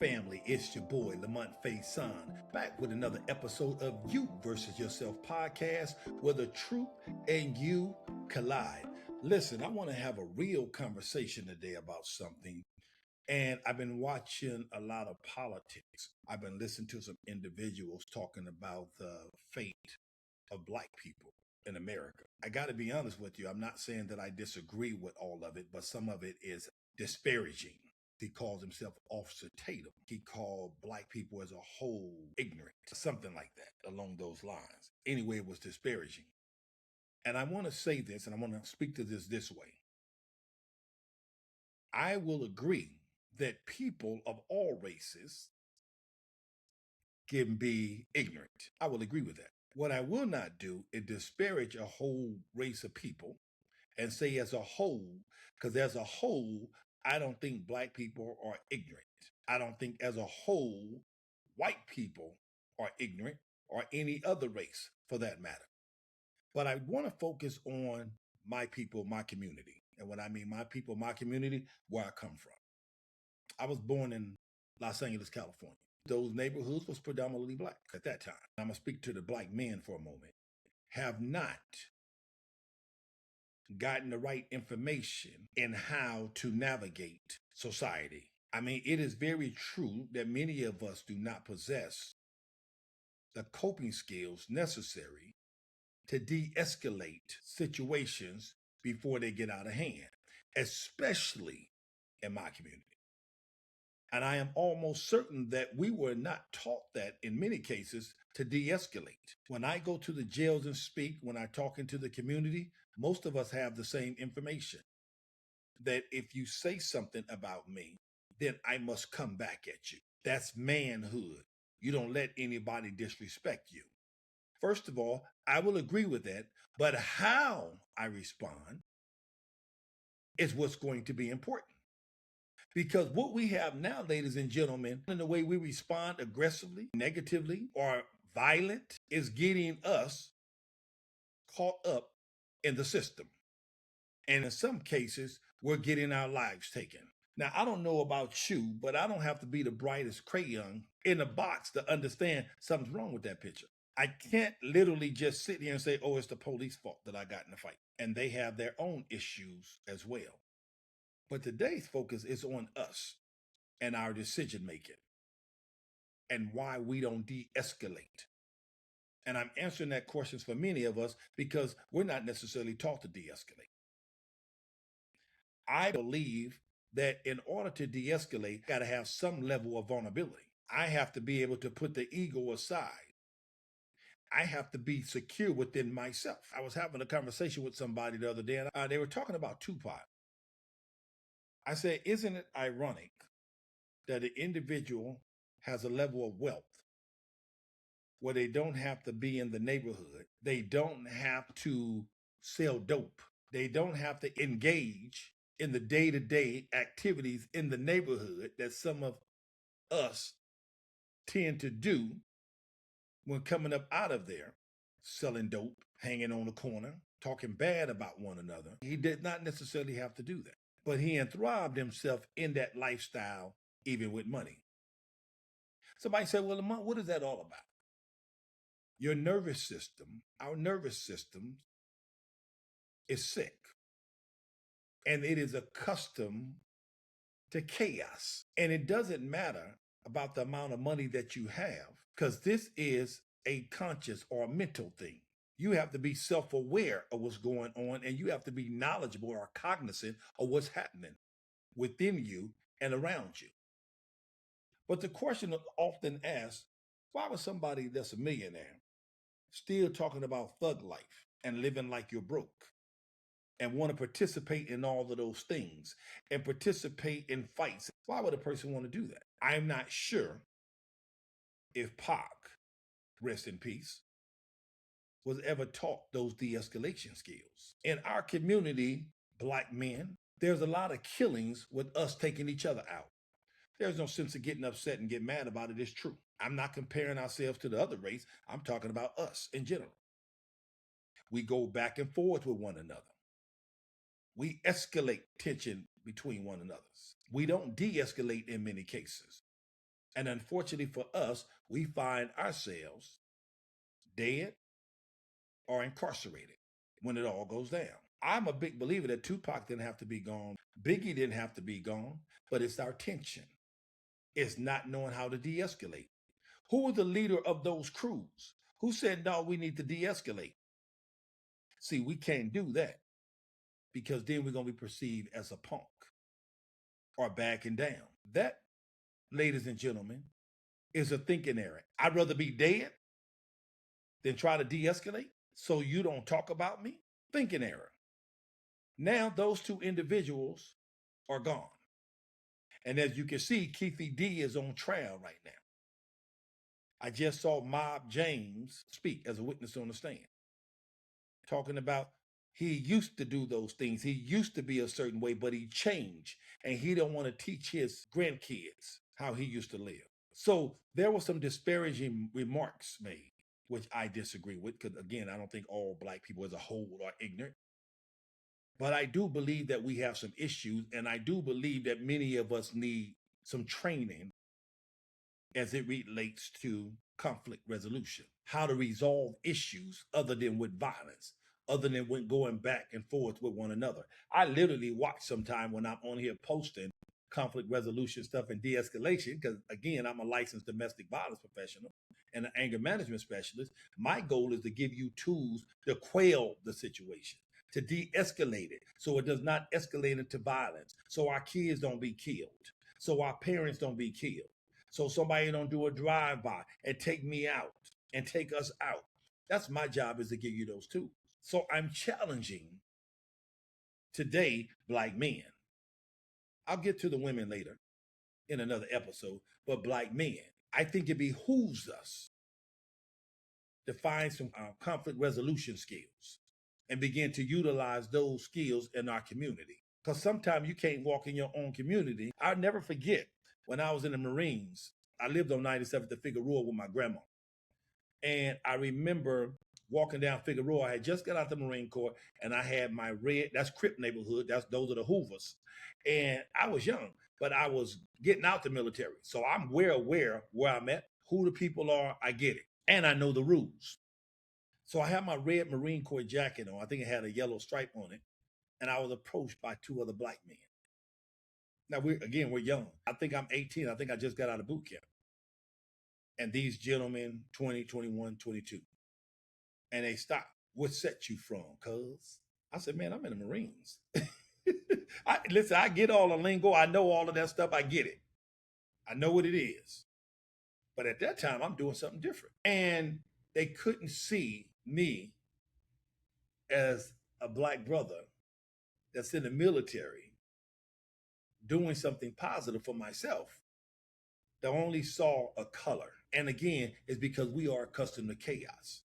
Family, it's your boy Lamonte Faison, back with another episode of You versus Yourself podcast, where the truth and you collide. Listen, I want to have a real conversation today about something, and I've been watching a lot of politics. I've been listening to some individuals talking about the fate of Black people in America. I got to be honest with you, I'm not saying that I disagree with all of it, but some of it is disparaging. He calls himself Officer Tatum. He called Black people as a whole ignorant, something like that, along those lines. Anyway, it was disparaging. And I want to say this, and I want to speak to this way. I will agree that people of all races can be ignorant. I will agree with that. What I will not do is disparage a whole race of people and say as a whole, because as a whole, I don't think Black people are ignorant. I don't think as a whole, white people are ignorant or any other race for that matter. But I want to focus on my people, my community. And when I mean my people, my community, where I come from. I was born in Los Angeles, California. Those neighborhoods was predominantly Black at that time. I'm going to speak to the Black men for a moment. Have not gotten the right information in how to navigate society. I mean, it is very true that many of us do not possess the coping skills necessary to de-escalate situations before they get out of hand, especially in my community. And I am almost certain that we were not taught that in many cases to de-escalate. When I go to the jails and speak, when I talk into the community, most of us have the same information. That if you say something about me, then I must come back at you. That's manhood. You don't let anybody disrespect you. First of all, I will agree with that, but how I respond is what's going to be important. Because what we have now, ladies and gentlemen, in the way we respond aggressively, negatively, or violent is getting us caught up in the system. And in some cases, we're getting our lives taken. Now, I don't know about you, but I don't have to be the brightest crayon in the box to understand something's wrong with that picture. I can't literally just sit here and say, oh, it's the police fault that I got in the fight. And they have their own issues as well. But today's focus is on us and our decision making and why we don't de-escalate. And I'm answering that question for many of us because we're not necessarily taught to de-escalate. I believe that in order to de-escalate, got to have some level of vulnerability. I have to be able to put the ego aside. I have to be secure within myself. I was having a conversation with somebody the other day, and they were talking about Tupac. I said, isn't it ironic that an individual has a level of wealth where they don't have to be in the neighborhood, they don't have to sell dope, they don't have to engage in the day-to-day activities in the neighborhood that some of us tend to do when coming up out of there, selling dope, hanging on the corner, talking bad about one another. He did not necessarily have to do that, but he enthralled himself in that lifestyle, even with money. Somebody said, well, Lamont, what is that all about? Your nervous system, our nervous system is sick, and it is accustomed to chaos. And it doesn't matter about the amount of money that you have, because this is a conscious or mental thing. You have to be self-aware of what's going on, and you have to be knowledgeable or cognizant of what's happening within you and around you. But the question often asked, why would somebody that's a millionaire still talking about thug life and living like you're broke and want to participate in all of those things and participate in fights? Why would a person want to do that? I'm not sure if Pac, rest in peace, was ever taught those de-escalation skills. In our community, Black men, there's a lot of killings with us taking each other out. There's no sense of getting upset and get mad about it. It's true. I'm not comparing ourselves to the other race. I'm talking about us in general. We go back and forth with one another. We escalate tension between one another. We don't de-escalate in many cases. And unfortunately for us, we find ourselves dead or incarcerated when it all goes down. I'm a big believer that Tupac didn't have to be gone, Biggie didn't have to be gone, but it's our tension. It's not knowing how to de escalate. Who was the leader of those crews? Who said, no, we need to de escalate? See, we can't do that because then we're going to be perceived as a punk or backing down. That, ladies and gentlemen, is a thinking error. I'd rather be dead than try to de escalate so you don't talk about me. Thinking error. Now, those two individuals are gone. And as you can see, Keithy D is on trial right now. I just saw Mob James speak as a witness on the stand, talking about he used to do those things. He used to be a certain way, but he changed. And he don't want to teach his grandkids how he used to live. So there were some disparaging remarks made, which I disagree with, because again, I don't think all Black people as a whole are ignorant. But I do believe that we have some issues, and I do believe that many of us need some training as it relates to conflict resolution, how to resolve issues other than with violence, other than when going back and forth with one another. I literally watch sometime when I'm on here posting conflict resolution stuff and de-escalation, because again, I'm a licensed domestic violence professional and an anger management specialist. My goal is to give you tools to quell the situation, to de-escalate it so it does not escalate into violence, so our kids don't be killed, so our parents don't be killed, so somebody don't do a drive-by and take me out and take us out. That's my job, is to give you those tools. So I'm challenging today Black men. I'll get to the women later in another episode, but Black men, I think it behooves us to find some conflict resolution skills and begin to utilize those skills in our community. Because sometimes you can't walk in your own community. I'll never forget when I was in the Marines, I lived on 97th to Figueroa with my grandma. And I remember walking down Figueroa. I had just got out the Marine Corps, and I had my red, that's Crip neighborhood, those are the Hoovers. And I was young, but I was getting out the military. So I'm well aware where I'm at, who the people are, I get it. And I know the rules. So I had my red Marine Corps jacket on. I think it had a yellow stripe on it. And I was approached by two other Black men. Now, we're young. I think I'm 18. I think I just got out of boot camp. And these gentlemen, 20, 21, 22. And they stopped. What set you from, cuz? I said, man, I'm in the Marines. Listen, I get all the lingo. I know all of that stuff. I get it. I know what it is. But at that time, I'm doing something different. And they couldn't see me as a Black brother that's in the military doing something positive for myself. They only saw a color. And again, it's because we are accustomed to chaos.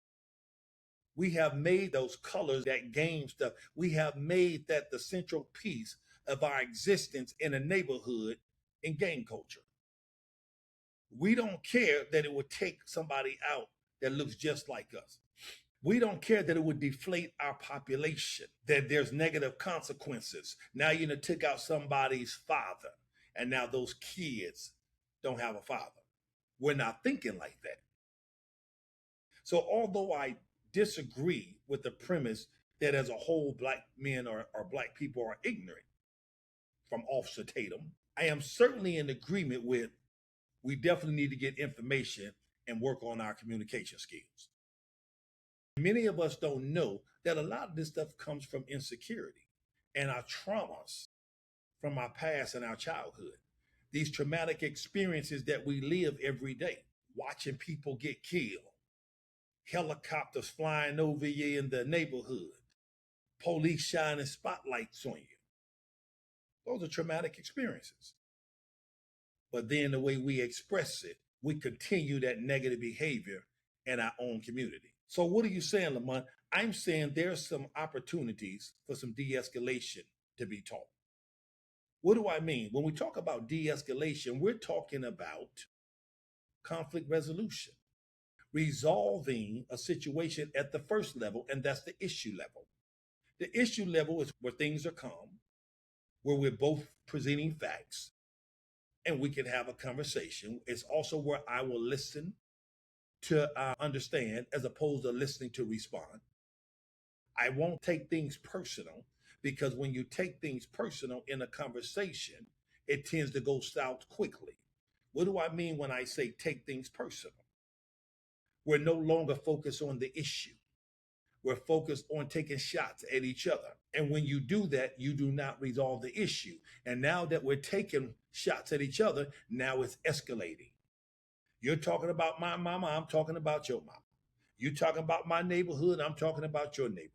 We have made those colors, that game stuff, we have made that the central piece of our existence in a neighborhood in gang culture. We don't care that it would take somebody out that looks just like us. We don't care that it would deflate our population, that there's negative consequences. Now you took out somebody's father, and now those kids don't have a father. We're not thinking like that. So although I disagree with the premise that as a whole Black men or Black people are ignorant from Officer Tatum, I am certainly in agreement with we definitely need to get information and work on our communication skills. Many of us don't know that a lot of this stuff comes from insecurity and our traumas from our past and our childhood. These traumatic experiences that we live every day, watching people get killed, helicopters flying over you in the neighborhood, police shining spotlights on you. Those are traumatic experiences. But then the way we express it, we continue that negative behavior in our own community. So what are you saying, Lamont? I'm saying there's some opportunities for some de-escalation to be taught. What do I mean? When we talk about de-escalation, we're talking about conflict resolution, resolving a situation at the first level, and that's the issue level. The issue level is where things are calm, where we're both presenting facts, and we can have a conversation. It's also where I will listen to understand as opposed to listening to respond. I won't take things personal because when you take things personal in a conversation, it tends to go south quickly. What do I mean when I say take things personal? We're no longer focused on the issue. We're focused on taking shots at each other. And when you do that, you do not resolve the issue. And now that we're taking shots at each other, now it's escalating. You're talking about my mama, I'm talking about your mama. You're talking about my neighborhood, I'm talking about your neighborhood.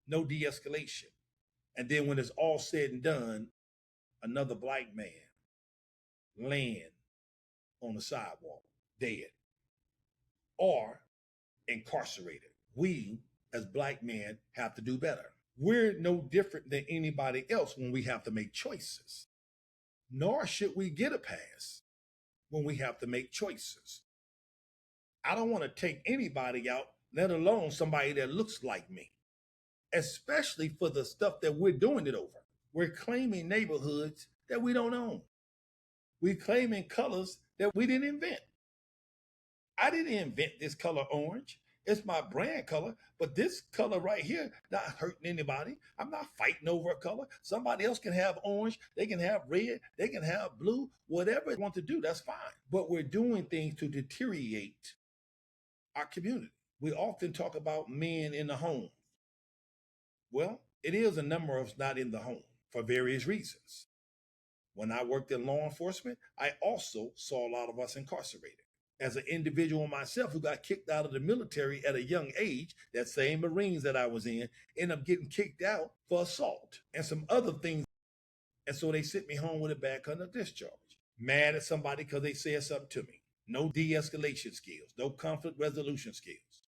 No de-escalation. And then when it's all said and done, another black man laying on the sidewalk, dead, or incarcerated. We, as black men, have to do better. We're no different than anybody else when we have to make choices. Nor should we get a pass when we have to make choices. I don't want to take anybody out, let alone somebody that looks like me, especially for the stuff that we're doing it over. We're claiming neighborhoods that we don't own. We're claiming colors that we didn't invent. I didn't invent this color orange. It's my brand color, but this color right here not hurting anybody. I'm not fighting over a color. Somebody else can have orange, they can have red, they can have blue, whatever they want to do, that's fine. But we're doing things to deteriorate our community. We often talk about men in the home. Well, it is a number of us not in the home for various reasons. When I worked in law enforcement, I also saw a lot of us incarcerated. As an individual myself who got kicked out of the military at a young age, that same Marines that I was in, ended up getting kicked out for assault and some other things. And so they sent me home with a bad conduct discharge. Mad at somebody because they said something to me. No de-escalation skills, no conflict resolution skills.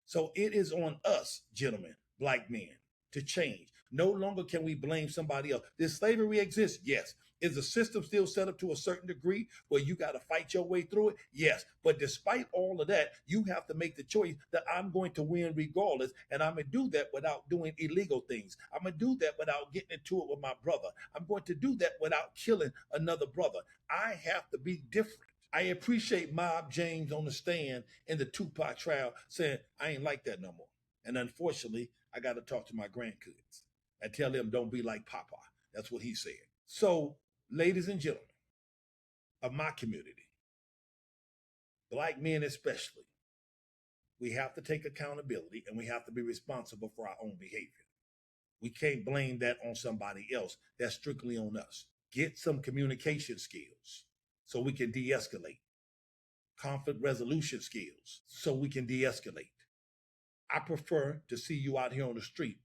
So it is on us, gentlemen, black men, to change. No longer can we blame somebody else. Does slavery exist? Yes. Is the system still set up to a certain degree where you got to fight your way through it? Yes. But despite all of that, you have to make the choice that I'm going to win regardless. And I'm going to do that without doing illegal things. I'm going to do that without getting into it with my brother. I'm going to do that without killing another brother. I have to be different. I appreciate Mob James on the stand in the Tupac trial saying, I ain't like that no more. And unfortunately, I got to talk to my grandkids and tell them don't be like Papa. That's what he said. So, ladies and gentlemen of my community, black men especially, we have to take accountability and we have to be responsible for our own behavior. We can't blame that on somebody else. That's strictly on us. Get some communication skills so we can de-escalate. Conflict resolution skills so we can de-escalate. I prefer to see you out here on the street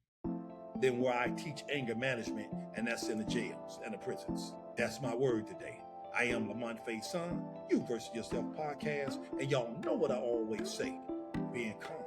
than where I teach anger management, and that's in the jails and the prisons. That's my word today. I am Lamonte Faison, You Versus Yourself podcast, and y'all know what I always say, being calm